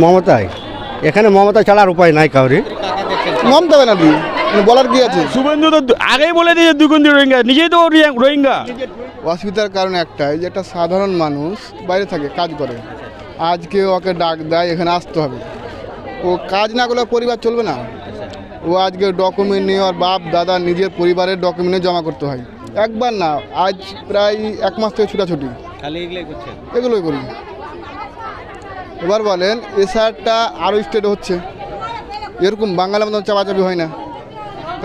মমতাই, এখানে মমতা ছাড়ার উপায় নাই কাউরি। মমতা ব্যানার্জি বলার কি আছে? শুভেন্দু তো আগেই বলে দিয়েছে দুগুন্দি রোহিঙ্গা, নিজেই তো রোহিঙ্গা। অসুবিধার কারণ একটাই, যে একটা সাধারণ মানুষ বাইরে থাকে, কাজ করে, আজকে ওকে ডাক দেয় এখানে আসতে হবে, ও কাজ না করলে পরিবার চলবে না। ও আজকে ডকুমেন্ট নিয়ে ওর বাপ দাদা নিজের পরিবারের ডকুমেন্ট নিয়ে জমা করতে হয়, একবার না, আজ প্রায় 1 মাস থেকে ছুটাছুটি এগুলোই করি। এবার বলেন এসআরটা আরও স্টেটে হচ্ছে, এরকম বাঙালির মতন চাপাচাপি হয় না,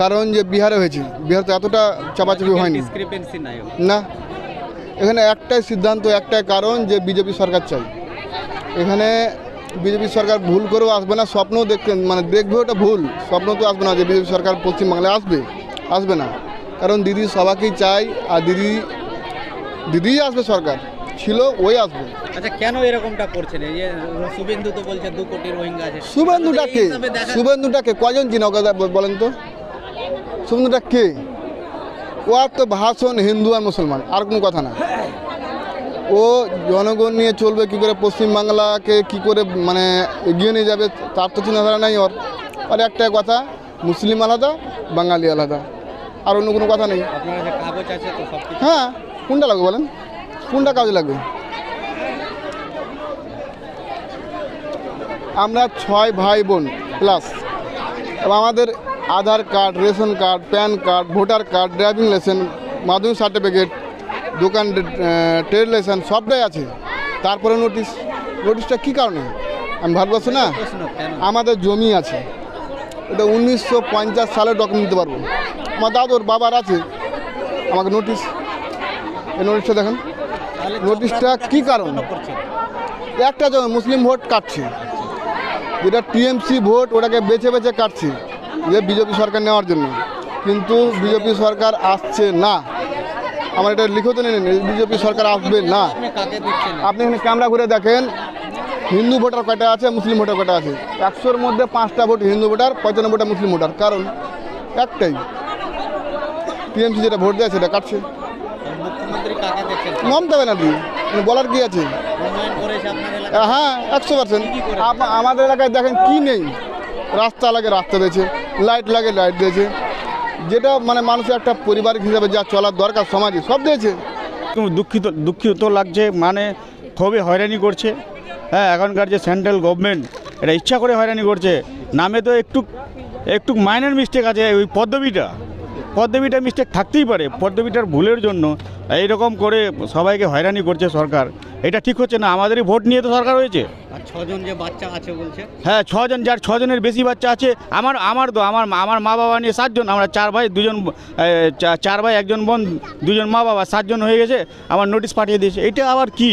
কারণ যে বিহারে হয়েছে, বিহার তো এতটা চাপাচাপি হয়নি না। এখানে একটাই সিদ্ধান্ত, একটাই কারণ যে বিজেপি সরকার চাই। এখানে বিজেপি সরকার ভুল করেও আসবে না, স্বপ্নও দেখবে ওটা ভুল, স্বপ্ন তো আসবে না যে বিজেপি সরকার পশ্চিমবাংলায় আসবে না, কারণ দিদি সবাইকেই চাই, আর দিদি আসবে, সরকার ছিল ওই আসবে। আচ্ছা, কেন এরকমটা করছেন? এই যে শুভেন্দু তো বলছে 2 কোটি রোহিঙ্গা আছে। শুভেন্দুটাকে কজন চিনা ওকে বলেন তো? শুভেন্দুটা কে? ও আর তো ভাষণ হিন্দু আর মুসলমান, আর কোনো কথা না। ও জনগণ নিয়ে চলবে কী করে, পশ্চিমবাংলাকে কি করে এগিয়ে নিয়ে যাবে, তার তো চিন্তাধারা নাই ওর। আর একটাই কথা, মুসলিম আলাদা, বাঙালি আলাদা, আর অন্য কোনো কথা নেই। কাগজ আছে তো সব? হ্যাঁ, কোনটা লাগবে বলেন, কোনটা কাজ লাগবে? আমরা 6 ভাই বোন প্লাস, এবং আমাদের Aadhaar card, ration card, PAN card, voter card, driving licence, Madhyamik certificate, দোকান ট্রেড লাইসেন্স সবটাই আছে। তারপরে নোটিশটা কী কারণে? আমি ভারতবর্ষ না, আমাদের জমি আছে, এটা 1950 সালে ডকুমেন্ট দিতে পারবো। আমার দাদুর বাবার আছে, আমাকে নোটিশ, এই নোটিশটা দেখেন, নোটিশটা কী কারণ? একটা জমি মুসলিম ভোট কাটছে, যেটা টিএমসি ভোট, ওটাকে বেছে বেছে কাটছে যে বিজেপি সরকার নেওয়ার জন্য, কিন্তু বিজেপি সরকার আসছে না। আমার এটা লিখতে নেই, বিজেপি সরকার আসবে না। আপনি এখানে ক্যামেরা ঘুরে দেখেন, হিন্দু ভোটার কয়টা আছে, মুসলিম ভোটার কয়টা আছে? 100-র মধ্যে 5টা ভোট হিন্দু ভোটার, 95টা মুসলিম ভোটার। কারণ একটাই, টিএমসি যেটা ভোট দেয় সেটা কাটছে। মমতা ব্যানার্জি বলার কি আছে? হ্যাঁ, 100%। আমাদের এলাকায় দেখেন কি নেই, রাস্তা লাগে রাস্তা দিয়েছে, লাইট লাগে লাইট দিয়েছে, যেটা মানুষের একটা পরিবারিক হিসাবে যা চলার দরকার সমাজে সব দিয়েছে। দুঃখিত লাগছে, খুবই হয়রানি করছে। হ্যাঁ, এখনকার যে সেন্ট্রাল গভর্নমেন্ট এটা ইচ্ছা করে হয়রানি করছে। নামে তো একটু মাইনর মিস্টেক আছে, ওই পদ্মবিটা মিস্টেক থাকতেই পারে, পদ্মবিটার ভুলের জন্য এইরকম করে সবাইকে হয়রানি করছে সরকার। এটা ঠিক হচ্ছে না। আমাদেরই ভোট নিয়ে তো সরকার হয়েছে। আর 6 জন যে বাচ্চা আছে বলছে? হ্যাঁ, 6 জন, যার 6 জনের বেশি বাচ্চা আছে। আমার মা বাবা নিয়ে 7 জন, আমরা 4 ভাই 4 ভাই 1 জন বোন, 2 জন মা বাবা, 7 জন হয়ে গেছে। আমার নোটিশ পাঠিয়ে দিয়েছে। এটা আবার কি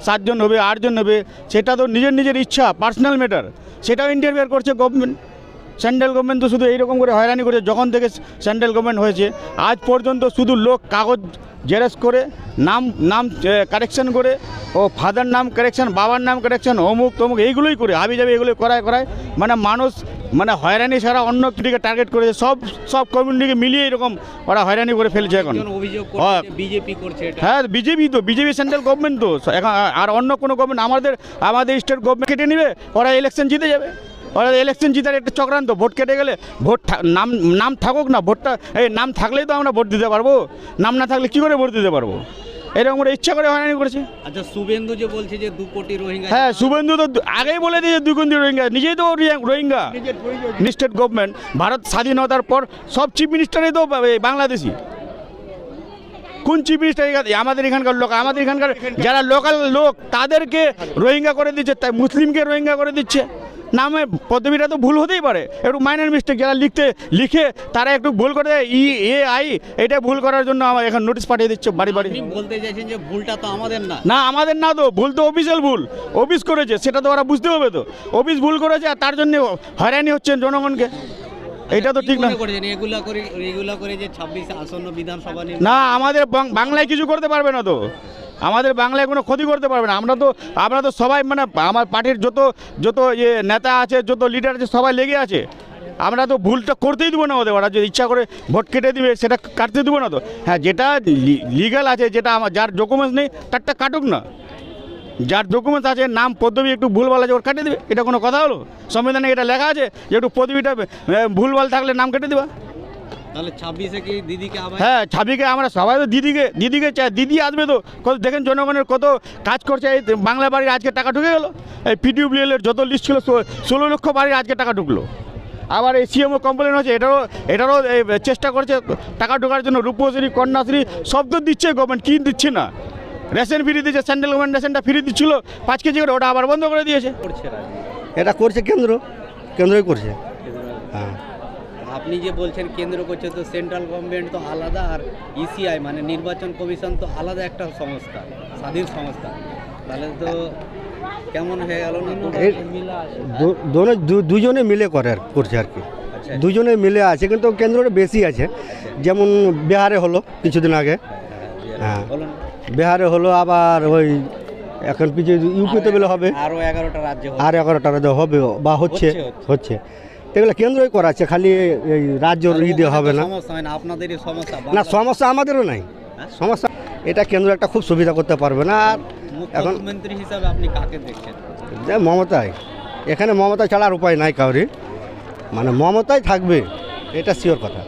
7 জন হবে, 8 জন হবে? সেটা তো নিজের ইচ্ছা, পার্সোনাল ম্যাটার, সেটাও ইন্টারফেয়ার করছে গভর্নমেন্ট। সেন্ট্রাল গভর্নমেন্ট তো শুধু এইরকম করে হয়রানি করেছে। যখন থেকে সেন্ট্রাল গভর্নমেন্ট হয়েছে আজ পর্যন্ত শুধু লোক কাগজ জেরক্স করে, নাম কারেকশন করে, ও ফাদার নাম কারেকশন, বাবার নাম কারেকশন, অমুক তমুক এইগুলোই করে হাবিজাবি এগুলো করায় মানুষ হয়রানি ছাড়া অন্য দিকে টার্গেট করেছে। সব কমিউনিটিকে মিলিয়ে এরকম ওরা হয়রানি করে ফেলছে এখন। বিজেপি করছে। হ্যাঁ, বিজেপি সেন্ট্রাল গভর্নমেন্ট তো এখন, আর অন্য কোনো গভর্নমেন্ট আমাদের স্টেট গভর্নমেন্ট কেটে নেবে, ওরা ইলেকশন জিতে যাবে। ওরা ইলেকশন জিতার একটা চক্রান্ত। ভোট কেটে গেলে নাম থাকুক না, ভোটটা নাম থাকলেই তো আমরা ভোট দিতে পারবো, নাম না থাকলে কী করে ভোট দিতে পারবো? এরকম করে ইচ্ছা করে হয়রানি করেছে। আচ্ছা, শুভেন্দু যে বলছে যে 2 কোটি রোহিঙ্গা, হ্যাঁ, শুভেন্দু তো আগেই বলে দিয়েছে 2 কোটি রোহিঙ্গা, নিজেই তো রোহিঙ্গা। স্টেট গভর্নমেন্ট, ভারত স্বাধীনতার পর সব চিফ মিনিস্টারই তো বাংলাদেশি। কোন চিফ মিনিস্টার? আমাদের এখানকার লোক, আমাদের এখানকার যারা লোকাল লোক তাদেরকে রোহিঙ্গা করে দিচ্ছে, তাই মুসলিমকে রোহিঙ্গা করে দিচ্ছে। নামে পদ্ধতিটা তো ভুল হতেই পারে, একটু মাইনর মিস্টেক, যারা লিখে তারা একটু ভুল করে দেয়, এটা ভুল করার জন্য আমার এখন নোটিশ পাঠিয়ে দিচ্ছে বাড়ি। বলতে চাইছেন যে ভুলটা তো আমাদের না, আমাদের না, তো ভুল তো অফিসিয়াল ভুল, অফিস করেছে, সেটা তো ওরা বুঝতে হবে। তো অফিস ভুল করেছে, আর তার জন্য হয়রানি হচ্ছেন জনগণকে, এটা তো ঠিক না। এগুলা করে যে 26 আসন্ন বিধানসভা না, আমাদের বাংলায় কিছু করতে পারবে না তো, আমাদের বাংলায় কোনো ক্ষতি করতে পারবে না। আমরা তো সবাই আমার পার্টির যত নেতা আছে, যত লিডার আছে, সবাই লেগে আছে। আমরা তো ভুলটা করতেই দেবো না ওদের। ওরা যদি ইচ্ছা করে ভোট কেটে দিবে, সেটা কাটতে দেবো না তো। হ্যাঁ, যেটা লিগাল আছে, যেটা যার ডকুমেন্টস নেই তারটা কাটুক না। যার ডকুমেন্টস আছে নাম পদবি একটু ভুলভাল আছে ওর কাটিয়ে দেবে, এটা কোনো কথা হলো? সংবিধানে এটা লেখা আছে যে একটু পদবিটা ভুলভাল থাকলে নাম কেটে দেবা। তাহলে 26-এ কি দিদিকে আবার হ্যাঁ, ছাবিকে আমরা সবাই তো দিদিকে চাই, দিদি আসবে তো। কত দেখেন জনগণের কত কাজ করছে, এই বাংলা বাড়ির আজকে টাকা ঢুকে গেলো, এই পিডিউবিএলের যত লিস্ট ছিল 16 লক্ষ বাড়ির আজকে টাকা ঢুকলো। আবার এই সিএমও কমপ্লেন হচ্ছে, এটারও এই চেষ্টা করছে টাকা ঢোকার জন্য। রূপশ্রী, কন্যাশ্রী সব তো দিচ্ছে গভর্নমেন্ট, কি দিচ্ছে না? রেশন ফ্রি দিচ্ছে, সেন্ট্রাল গভর্নমেন্ট রেশনটা ফ্রি দিচ্ছিল 5 কেজি করে, ওটা আবার বন্ধ করে দিয়েছে। করছে রাজনীতি? এটা করছে কেন্দ্রই করছে। হ্যাঁ, আপনি যে বলছেন কেন্দ্র করছে, তো সেন্ট্রাল গভর্নমেন্ট তো আলাদা, আর ইসিআই মানে নির্বাচন কমিশন তো আলাদা একটা সংস্থা, স্বাধীন সংস্থা। তাহলে তো কেমন হয়ে গেল না? দুজনে মিলে করছে আর কি। আচ্ছা। দুজনে মিলে আছে, কিন্তু কেন্দ্রটা বেশি আছে। যেমন বিহারে হলো কিছুদিন আগে, হ্যাঁ বলুন। বিহারে হলো, আবার ওই এখন কিছু ইউপিতে বলে হবে, আরও 11টা রাজ্য আর 11টা হবে বা হচ্ছে। এগুলো কেন্দ্রই করাচ্ছে, খালি এই রাজ্যর দিয়ে হবে না। সমস্যা হয় না আপনাদেরই সমস্যা? না, সমস্যা আমাদেরও নাই, সমস্যা এটা কেন্দ্র একটা খুব সুবিধা করতে পারবে না। আর এখন মুখ্যমন্ত্রী হিসাবে আপনি কাকে দেখছেন? যে মমতাই, এখানে মমতা ছাড়া আর উপায় নাই কাউরি, মানে মমতাই থাকবে, এটা শিওর কথা।